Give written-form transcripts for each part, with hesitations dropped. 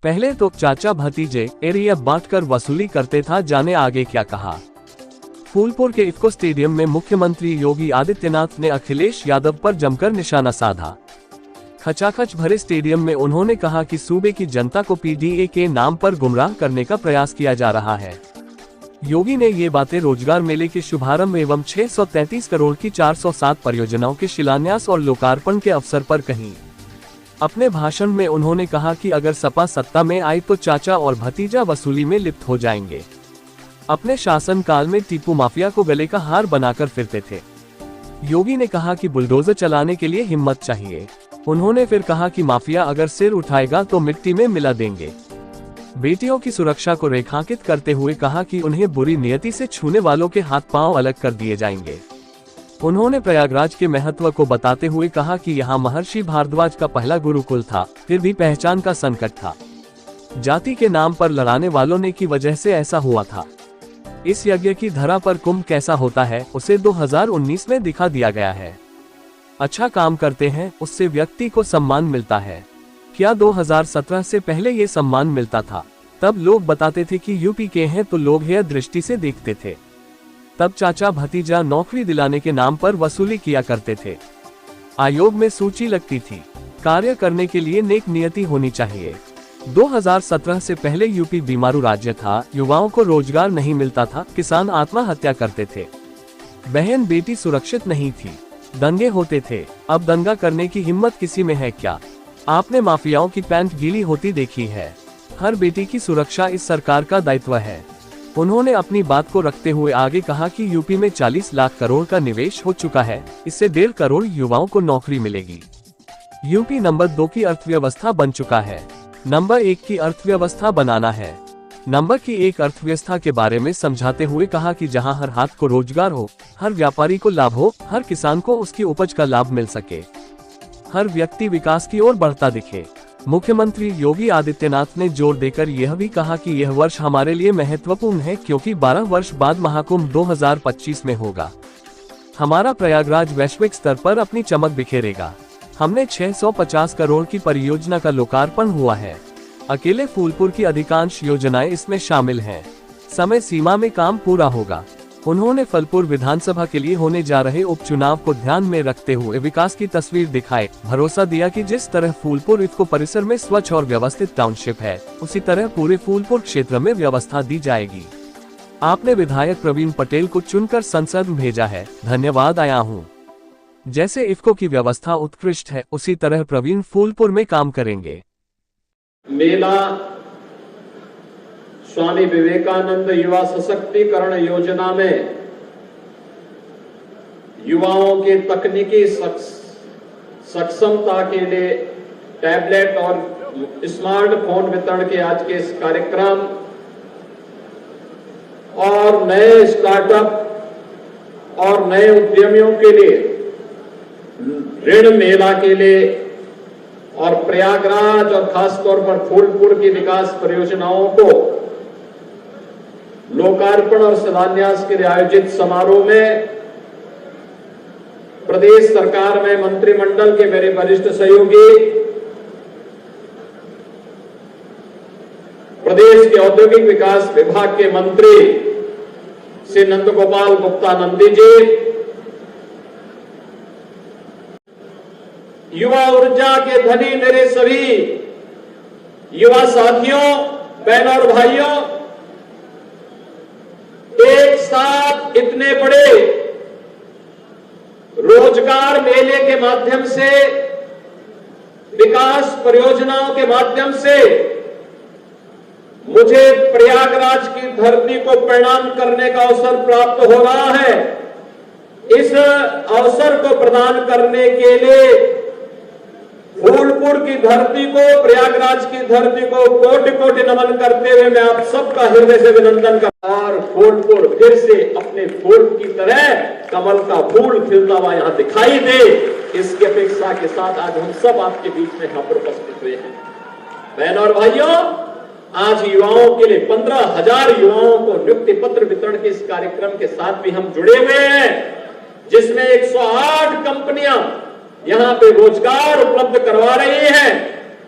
पहले तो चाचा भतीजे एरिया बांटकर वसूली करते था, जाने आगे क्या कहा। फूलपुर के इफ्को स्टेडियम में मुख्यमंत्री योगी आदित्यनाथ ने अखिलेश यादव पर जमकर निशाना साधा। खचाखच भरे स्टेडियम में उन्होंने कहा कि सूबे की जनता को पीडीए के नाम पर गुमराह करने का प्रयास किया जा रहा है। योगी ने ये बातें रोजगार मेले के शुभारंभ एवं 633 करोड़ की 407 परियोजनाओं के शिलान्यास और लोकार्पण के अवसर पर कही। अपने भाषण में उन्होंने कहा कि अगर सपा सत्ता में आई तो चाचा और भतीजा वसूली में लिप्त हो जाएंगे। अपने शासनकाल में टीपू माफिया को गले का हार बनाकर फिरते थे। योगी ने कहा कि बुलडोजर चलाने के लिए हिम्मत चाहिए। उन्होंने फिर कहा कि माफिया अगर सिर उठाएगा तो मिट्टी में मिला देंगे। बेटियों की सुरक्षा को रेखांकित करते हुए कहा कि उन्हें बुरी नियति से छूने वालों के हाथ पांव अलग कर दिए जाएंगे। उन्होंने प्रयागराज के महत्व को बताते हुए कहा कि यहाँ महर्षि भारद्वाज का पहला गुरुकुल था, फिर भी पहचान का संकट था। जाति के नाम पर लड़ाने वालों ने की वजह से ऐसा हुआ था। इस यज्ञ की धरा पर कुंभ कैसा होता है उसे 2019 में दिखा दिया गया है। अच्छा काम करते हैं उससे व्यक्ति को सम्मान मिलता है। क्या 2017 से पहले ये सम्मान मिलता था? तब लोग बताते थे कि यूपी के हैं तो लोग हेय दृष्टि से देखते थे। तब चाचा भतीजा नौकरी दिलाने के नाम पर वसूली किया करते थे। आयोग में सूची लगती थी। कार्य करने के लिए नेक नियति होनी चाहिए। 2017 से पहले यूपी बीमारू राज्य था, युवाओं को रोजगार नहीं मिलता था, किसान आत्महत्या करते थे, बहन बेटी सुरक्षित नहीं थी, दंगे होते थे। अब दंगा करने की हिम्मत किसी में है क्या? आपने माफियाओं की पैंट गीली होती देखी है। हर बेटी की सुरक्षा इस सरकार का दायित्व है। उन्होंने अपनी बात को रखते हुए आगे कहा कि यूपी में 40 लाख करोड़ का निवेश हो चुका है, इससे 1.5 करोड़ युवाओं को नौकरी मिलेगी। यूपी नंबर 2 की अर्थव्यवस्था बन चुका है, नंबर 1 की अर्थव्यवस्था बनाना है। नंबर की एक अर्थव्यवस्था के बारे में समझाते हुए कहा कि जहां हर हाथ को रोजगार हो, हर व्यापारी को लाभ हो, हर किसान को उसकी उपज का लाभ मिल सके, हर व्यक्ति विकास की ओर बढ़ता दिखे। मुख्यमंत्री योगी आदित्यनाथ ने जोर देकर यह भी कहा कि यह वर्ष हमारे लिए महत्वपूर्ण है क्योंकि 12 वर्ष बाद महाकुंभ 2025 में होगा। हमारा प्रयागराज वैश्विक स्तर पर अपनी चमक बिखेरेगा। हमने 650 करोड़ की परियोजना का लोकार्पण हुआ है। अकेले फूलपुर की अधिकांश योजनाएं इसमें शामिल हैं। समय सीमा में काम पूरा होगा। उन्होंने फूलपुर विधानसभा के लिए होने जा रहे उपचुनाव को ध्यान में रखते हुए विकास की तस्वीर दिखाए। भरोसा दिया कि जिस तरह फूलपुर इफ्को परिसर में स्वच्छ और व्यवस्थित टाउनशिप है, उसी तरह पूरे फूलपुर क्षेत्र में व्यवस्था दी जाएगी। आपने विधायक प्रवीण पटेल को चुनकर संसद में भेजा है, धन्यवाद आया हूँ। जैसे इफ्को की व्यवस्था उत्कृष्ट है, उसी तरह प्रवीण फूलपुर में काम करेंगे। मेला स्वामी विवेकानंद युवा सशक्तिकरण योजना में युवाओं के तकनीकी सक्षमता के लिए टैबलेट और स्मार्टफोन वितरण के आज के इस कार्यक्रम और नए स्टार्टअप और नए उद्यमियों के लिए ऋण मेला के लिए और प्रयागराज और खासतौर पर फूलपुर की विकास परियोजनाओं को लोकार्पण और शिलान्यास के लिए आयोजित समारोह में प्रदेश सरकार में मंत्रिमंडल के मेरे वरिष्ठ सहयोगी, प्रदेश के औद्योगिक विकास विभाग के मंत्री श्री नंदगोपाल गुप्ता नंदी जी, युवा ऊर्जा के धनी मेरे सभी युवा साथियों, बहनों और भाइयों, एक साथ इतने बड़े रोजगार मेले के माध्यम से, विकास परियोजनाओं के माध्यम से मुझे प्रयागराज की धरती को प्रणाम करने का अवसर प्राप्त हो रहा है। इस अवसर को प्रदान करने के लिए फूलपुर की धरती को, प्रयागराज की धरती को कोटि कोटि नमन करते हुए मैं आप सबका हृदय से अभिनंदन करता हूं। और फूलपुर फिर से अपने फूल की तरह कमल का फूल खिलता हुआ यहां दिखाई दे, इसकी अपेक्षा के साथ आज हम सब आपके बीच में यहां पर उपस्थित हुए हैं। बहनों और भाइयों, आज युवाओं के लिए 15,000 युवाओं को नियुक्ति पत्र वितरण के इस कार्यक्रम के साथ भी हम जुड़े हुए हैं, जिसमें 108 कंपनियां यहां पे रोजगार उपलब्ध करवा रही हैं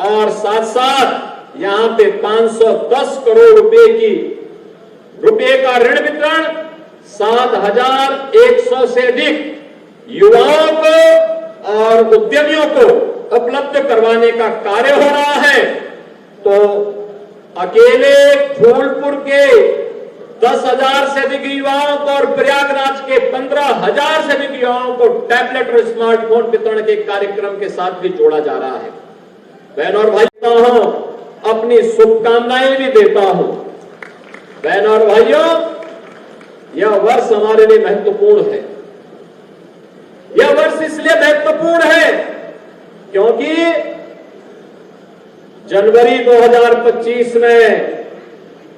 और साथ साथ यहां पे 510 करोड़ रुपए का ऋण वितरण 7,100 से अधिक युवाओं को और उद्यमियों को उपलब्ध करवाने का कार्य हो रहा है। तो अकेले फूलपुर के 10,000 से अधिक युवाओं को और प्रयागराज के 15,000 से अधिक युवाओं को टैबलेट और स्मार्टफोन वितरण के कार्यक्रम के साथ भी जोड़ा जा रहा है। बहन और भाइयों, अपनी शुभकामनाएं भी देता हूं। बहन और भाइयों, यह वर्ष हमारे लिए महत्वपूर्ण है। यह वर्ष इसलिए महत्वपूर्ण है क्योंकि जनवरी 2025 में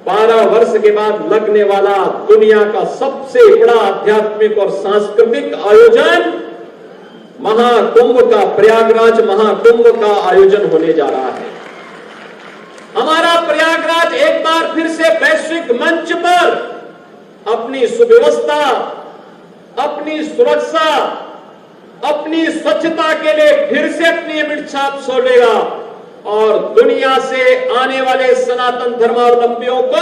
12 वर्ष के बाद लगने वाला दुनिया का सबसे बड़ा आध्यात्मिक और सांस्कृतिक आयोजन महाकुंभ का, प्रयागराज महाकुंभ का आयोजन होने जा रहा है। हमारा प्रयागराज एक बार फिर से वैश्विक मंच पर अपनी सुव्यवस्था, अपनी सुरक्षा, अपनी स्वच्छता के लिए फिर से अपनी अमिट छाप छोड़ेगा और दुनिया से आने वाले सनातन धर्मावलंबियों को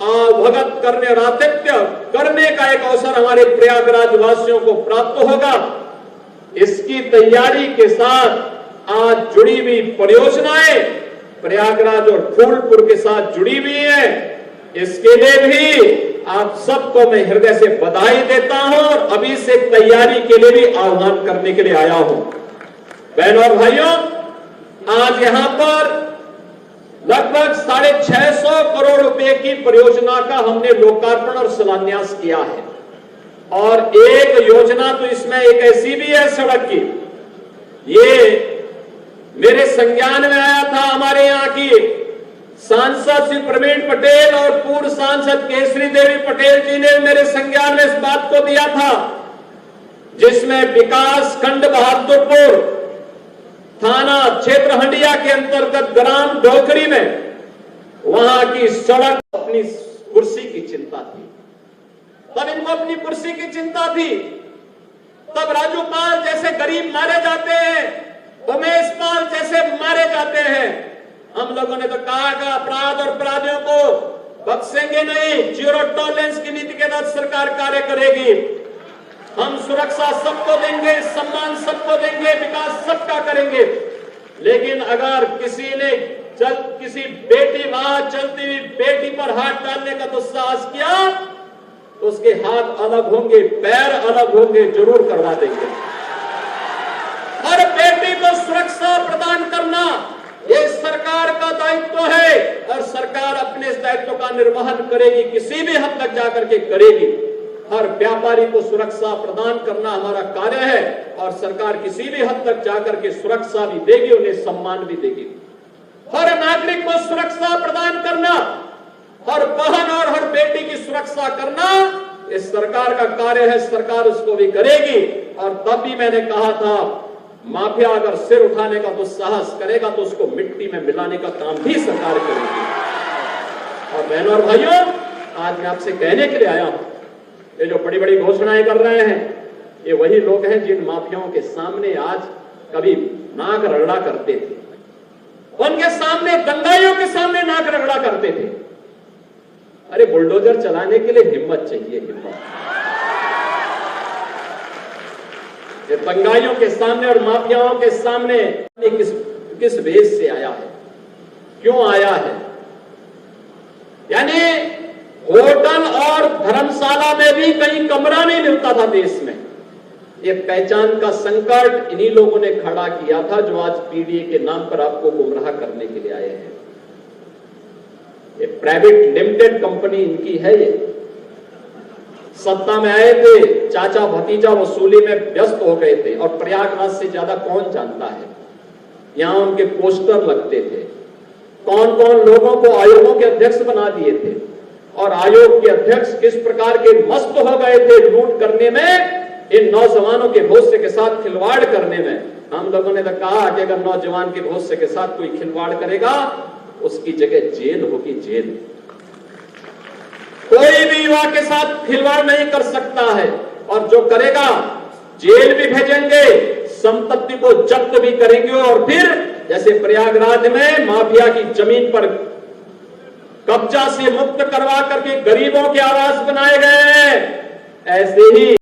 अवगत करने और आतिथ्य करने का एक अवसर हमारे प्रयागराज वासियों को प्राप्त होगा। इसकी तैयारी के साथ आज जुड़ी हुई परियोजनाएं प्रयागराज और फूलपुर के साथ जुड़ी हुई है। इसके लिए भी आप सबको मैं हृदय से बधाई देता हूं और अभी से तैयारी के लिए भी आह्वान करने के लिए आया हूं। बहनों और भाइयों, आज यहां पर लगभग 650 करोड़ रुपए की परियोजना का हमने लोकार्पण और शिलान्यास किया है। और एक योजना तो इसमें एक ऐसी भी है सड़क की, ये मेरे संज्ञान में आया था। हमारे यहाँ की सांसद श्री प्रवीण पटेल और पूर्व सांसद केसरी देवी पटेल जी ने मेरे संज्ञान में इस बात को दिया था, जिसमें विकास खंड बहादुरपुर थाना क्षेत्र हंडिया के अंतर्गत ग्राम ढोकरी में वहां की सड़क अपनी कुर्सी की चिंता थी। तब इनको अपनी कुर्सी की चिंता थी। तब राजू पाल जैसे गरीब मारे जाते हैं, उमेश पाल जैसे मारे जाते हैं। हम लोगों ने तो कहा कि अपराध और अपराधियों को बख्शेंगे नहीं, जीरो टॉलरेंस की नीति के तहत सरकार कार्य करेगी। हम सुरक्षा सबको देंगे, सम्मान सबको देंगे, विकास सबका करेंगे। लेकिन अगर किसी ने किसी बेटी वहां चलती हुई बेटी पर हाथ डालने का दुस्साहस किया तो उसके हाथ अलग होंगे, पैर अलग होंगे, जरूर करवा देंगे। हर बेटी को सुरक्षा प्रदान करना ये सरकार का दायित्व है और सरकार अपने इस दायित्व का निर्वहन करेगी, किसी भी हद तक जाकर के करेगी। हर व्यापारी को सुरक्षा प्रदान करना हमारा कार्य है और सरकार किसी भी हद तक जाकर के सुरक्षा भी देगी, उन्हें सम्मान भी देगी। हर नागरिक को सुरक्षा प्रदान करना, हर बहन और हर बेटी की सुरक्षा करना इस सरकार का कार्य है, सरकार उसको भी करेगी। और तब भी मैंने कहा था, माफिया अगर सिर उठाने का दुस्साहस करेगा तो उसको मिट्टी में मिलाने का काम भी सरकार करेगी। और बहनों और भाइयों, आज मैं आपसे कहने के लिए आया हूं, ये जो बड़ी बड़ी घोषणाएं कर रहे हैं, ये वही लोग हैं जिन माफियाओं के सामने आज कभी नाक रगड़ा करते थे, उनके सामने, दंगाइयों के सामने नाक रगड़ा करते थे। अरे बुलडोजर चलाने के लिए हिम्मत चाहिए, हिम्मत। ये दंगाइयों के सामने और माफियाओं के सामने किस वेश से आया है, क्यों आया है? यानी होटल और धर्मशाला में भी कहीं कमरा नहीं मिलता था देश में। ये पहचान का संकट इन्हीं लोगों ने खड़ा किया था जो आज पीडीए के नाम पर आपको गुमराह करने के लिए आए हैं। ये प्राइवेट लिमिटेड कंपनी इनकी है। ये सत्ता में आए थे, चाचा भतीजा वसूली में व्यस्त हो गए थे और प्रयागराज से ज्यादा कौन जानता है। यहां उनके पोस्टर लगते थे, कौन कौन लोगों को आयोगों के अध्यक्ष बना दिए थे और आयोग के अध्यक्ष किस प्रकार के मस्त हो गए थे लूट करने में, इन नौजवानों के भविष्य के साथ खिलवाड़ करने में। हम लोगों ने तो कहा कि अगर नौजवान के भविष्य के साथ कोई खिलवाड़ करेगा उसकी जगह जेल होगी, जेल। कोई भी युवा के साथ खिलवाड़ नहीं कर सकता है और जो करेगा जेल भी भेजेंगे, संपत्ति को जब्त भी करेंगे और फिर जैसे प्रयागराज में माफिया की जमीन पर कब्जा से मुक्त करवा करके गरीबों के आवास बनाए गए, ऐसे ही